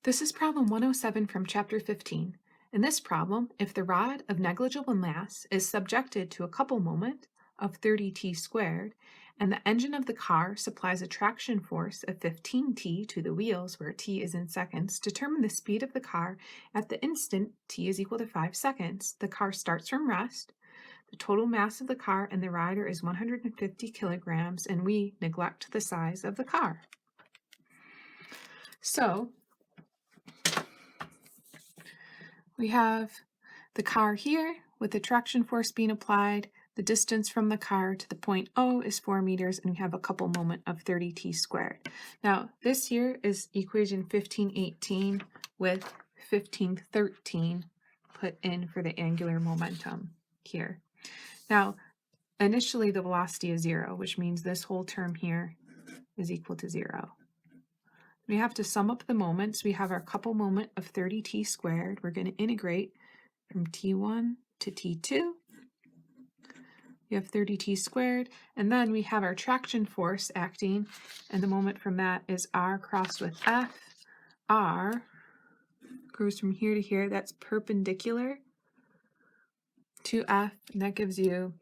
This is problem 107 from chapter 15. In this problem, if the rod of negligible mass is subjected to a couple moment of 30t squared, and the engine of the car supplies a traction force of 15t to the wheels where t is in seconds, determine the speed of the car at the instant t is equal to 5 seconds. The car starts from rest. The total mass of the car and the rider is 150 kilograms, and we neglect the size of the car. So we have the car here with the traction force being applied. The distance from the car to the point O is 4 meters, and we have a couple moment of 30t squared. Now, this here is equation 1518 with 1513 put in for the angular momentum here. Now, initially the velocity is 0, which means this whole term here is equal to 0. We have to sum up the moments. We have our couple moment of 30t squared. We're going to integrate from t1 to t2. We have 30t squared, and then we have our traction force acting, and the moment from that is r crossed with f. R goes from here to here. That's perpendicular to f, and that gives you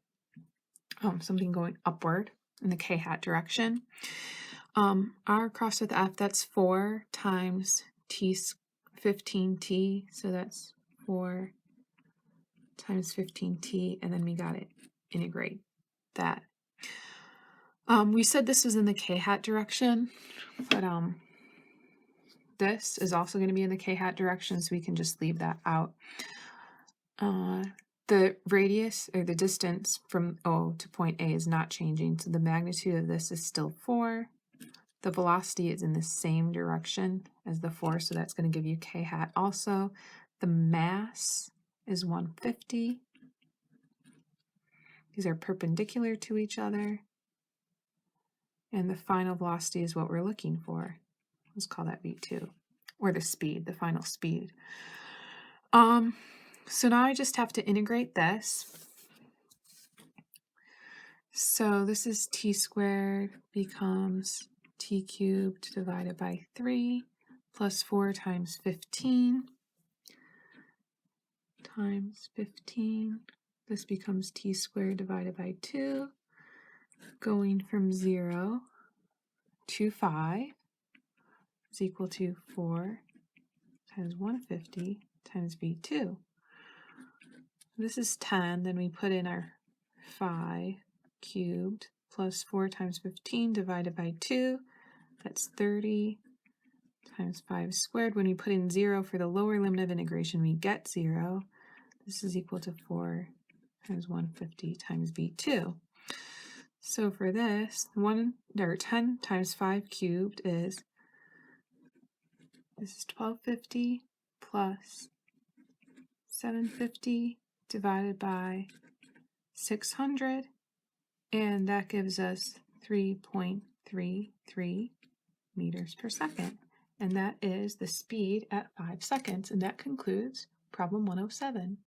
something going upward in the k-hat direction. R crossed with f, that's 4 times t 15t, so that's 4 times 15t, and then we got to integrate that. We said this was in the k-hat direction, but this is also going to be in the k-hat direction, so we can just leave that out. The radius, or the distance from O to point A, is not changing, so the magnitude of this is still 4. The velocity is in the same direction as the 4, so that's going to give you k-hat also. The mass is 150. These are perpendicular to each other. And the final velocity is what we're looking for. Let's call that v2, or the speed, the final speed. So now I just have to integrate this. So this is t squared becomes t cubed divided by 3 plus 4 times 15 times 15. This becomes t squared divided by 2, going from 0 to 5 is equal to 4 times 150 times v2. This is 10, then we put in our 5 cubed plus 4 times 15 divided by 2. That's 30 times 5 squared. When we put in 0 for the lower limit of integration, we get 0. This is equal to 4 times 150 times v2. So for this, 10 times 5 cubed is, this is 1250 plus 750 divided by 600, and that gives us 3.33 meters per second. And that is the speed at 5 seconds, and that concludes problem 107.